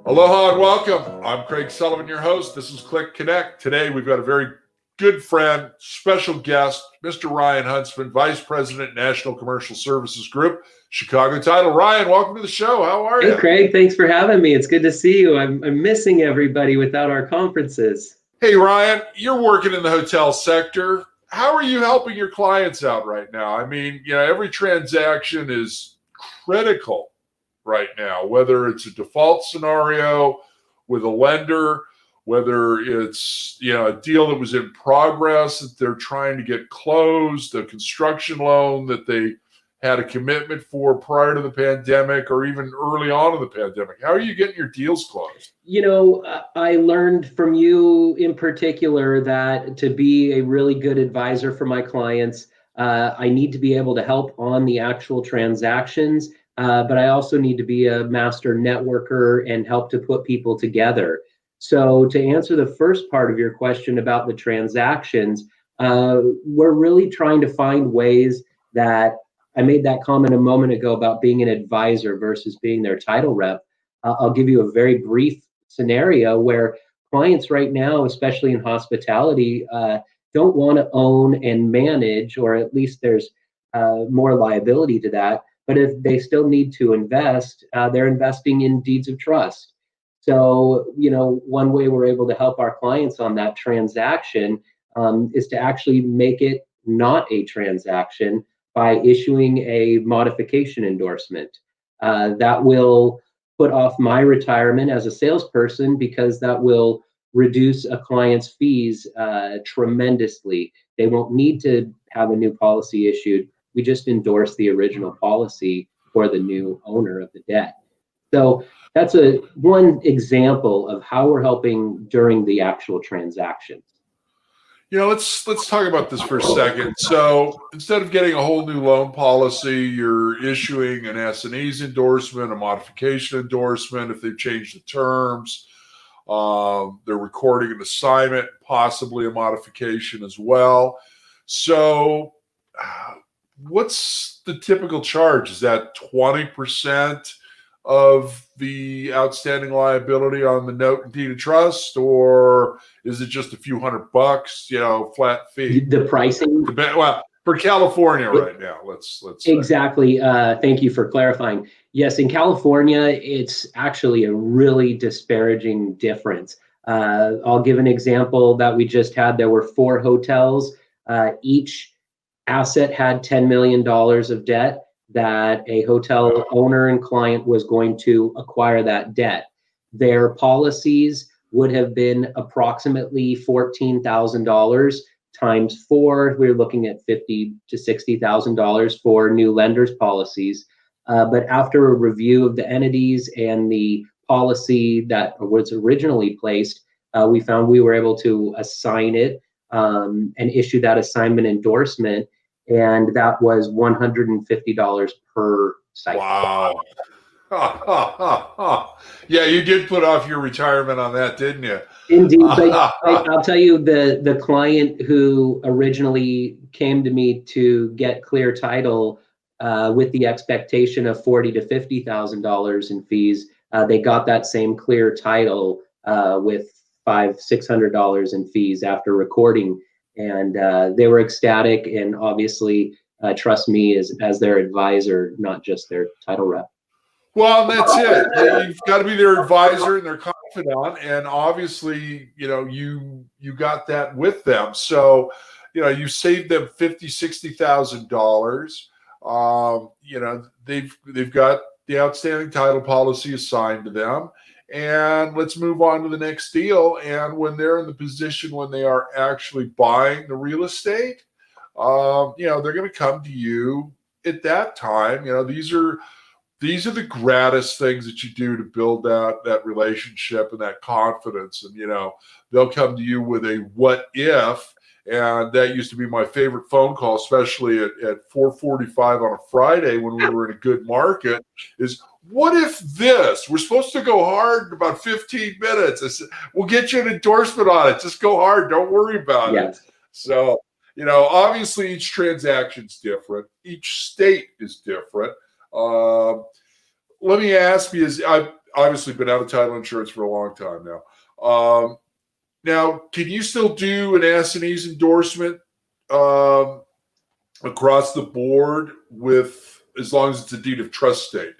Aloha and welcome. I'm Craig Sullivan, your host. This is CLIC Connect. Today we've got a very good friend, special guest, Mr. Ryan Huntsman, Vice President, National Commercial Services Group, Chicago Title. Ryan, welcome to the show. How are you? Hey, Craig. Thanks for having me. It's good to see you. I'm missing everybody without our conferences. Hey, Ryan, you're working in the hotel sector. How are you helping your clients out right now? I mean, every transaction is critical right now, whether it's a default scenario with a lender, whether it's a deal that was in progress that they're trying to get closed, a construction loan that they had a commitment for prior to the pandemic or even early on in the pandemic. How are you getting your deals closed? I learned from you in particular that to be a really good advisor for my clients, I need to be able to help on the actual transactions, but I also need to be a master networker and help to put people together. So to answer the first part of your question about the transactions, we're really trying to find ways that I made that comment a moment ago about being an advisor versus being their title rep. I'll give you a very brief scenario where clients right now, especially in hospitality, don't want to own and manage, or at least there's more liability to that. But if they still need to invest, they're investing in deeds of trust. So, one way we're able to help our clients on that transaction is to actually make it not a transaction by issuing a modification endorsement. That will put off my retirement as a salesperson because that will reduce a client's fees tremendously. They won't need to have a new policy issued. We just endorse the original policy for the new owner of the debt. So that's one example of how we're helping during the actual transactions. Let's talk about this for a second. So instead of getting a whole new loan policy, you're issuing an S&E's endorsement, a modification endorsement if they've changed the terms. They're recording an assignment, possibly a modification as well. So what's the typical charge? Is that 20% of the outstanding liability on the note and deed of trust, or is it just a few $100, flat fee? The pricing? Well, for California right now, let's exactly. Thank you for clarifying. Yes, in California, it's actually a really disparaging difference. I'll give an example that we just had. There were 4 hotels. Each asset had $10 million of debt that a hotel owner and client was going to acquire that debt. Their policies would have been approximately $14,000 times 4. We're looking at $50,000 to $60,000 for new lenders policies. But after a review of the entities and the policy that was originally placed, we found we were able to assign it and issue that assignment endorsement. And that was $150 per site. Wow. Yeah, you did put off your retirement on that, didn't you? Indeed. But I'll tell you, the client who originally came to me to get clear title with the expectation of $40,000 to $50,000 in fees, they got that same clear title with $500 to $600 in fees after recording. And they were ecstatic and obviously trust me as their advisor, not just their title rep. Well, that's it. You've got to be their advisor and their confidant. And obviously, you got that with them. So, you saved them $50,000, $60,000. They've got the outstanding title policy assigned to them. And let's move on to the next deal. And when they're in the position when they are actually buying the real estate, they're going to come to you at that time. These are the gratis things that you do to build that relationship and that confidence. And, they'll come to you with a what if. And that used to be my favorite phone call, especially at 4:45 on a Friday when we were in a good market, is, what if this? We're supposed to go hard in about 15 minutes. I said, we'll get you an endorsement on it. Just go hard. Don't worry about it. So, obviously each transaction's different. Each state is different. let me ask you, I've obviously been out of title insurance for a long time now. Now, can you still do an S&E's endorsement across the board with, as long as it's a deed of trust state?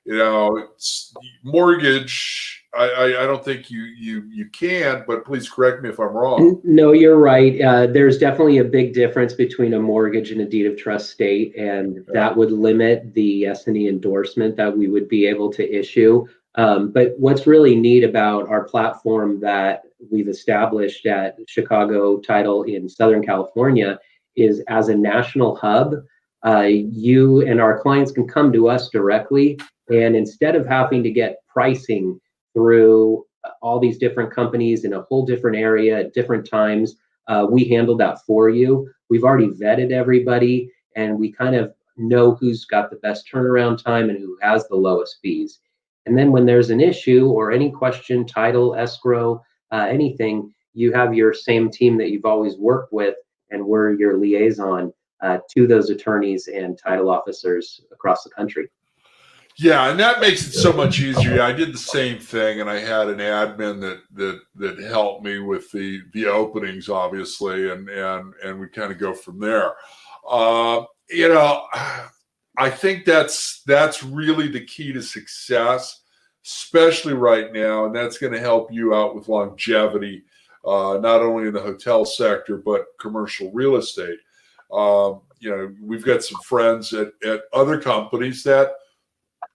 It's mortgage. I don't think you can, but please correct me if I'm wrong. No, you're right. There's definitely a big difference between a mortgage and a deed of trust state, and that would limit the S&E endorsement that we would be able to issue. But what's really neat about our platform that we've established at Chicago Title in Southern California is, as a national hub, you and our clients can come to us directly, and instead of having to get pricing through all these different companies in a whole different area at different times, we handle that for you. We've already vetted everybody, and we kind of know who's got the best turnaround time and who has the lowest fees. And then when there's an issue or any question, title, escrow, anything, you have your same team that you've always worked with, and we're your liaison to those attorneys and title officers across the country. Yeah, and that makes it so much easier. I did the same thing, and I had an admin that helped me with the openings, obviously, and we kind of go from there. I think that's really the key to success, especially right now, and that's going to help you out with longevity, not only in the hotel sector but commercial real estate. We've got some friends at other companies that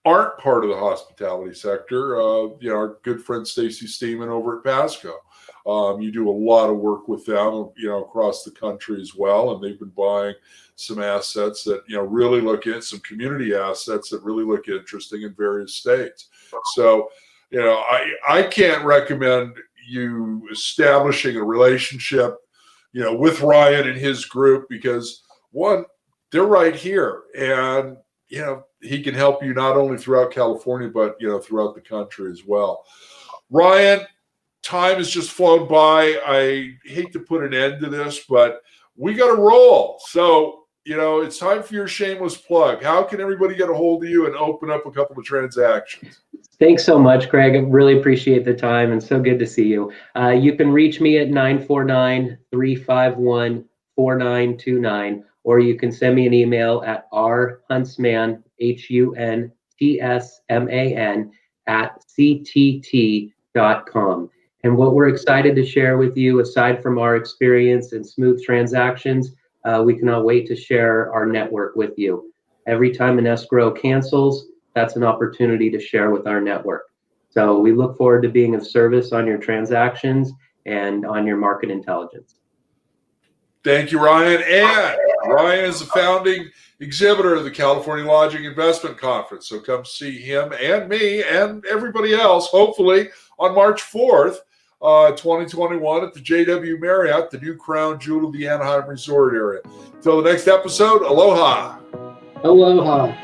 aren't part of the hospitality sector. Our good friend Stacy Steeman over at Pasco. You do a lot of work with them, across the country as well, and they've been buying some assets that really look at some community assets that really look interesting in various states. So, I can't recommend you establishing a relationship, with Ryan and his group, because one, they're right here, and he can help you not only throughout California, but, throughout the country as well. Ryan, time has just flown by. I hate to put an end to this, but we got to roll. So, it's time for your shameless plug. How can everybody get a hold of you and open up a couple of transactions? Thanks so much, Craig. I really appreciate the time, and so good to see you. You can reach me at 949-351-4929, or you can send me an email at rhuntsman, HUNTSMAN, @ctt.com. And what we're excited to share with you, aside from our experience and smooth transactions, we cannot wait to share our network with you. Every time an escrow cancels, that's an opportunity to share with our network. So we look forward to being of service on your transactions and on your market intelligence. Thank you, Ryan. And Ryan is the founding exhibitor of the California Lodging Investment Conference. So come see him and me and everybody else, hopefully, on March 4th, 2021 at the JW Marriott, the new crown jewel of the Anaheim Resort area. Until the next episode, aloha. Aloha.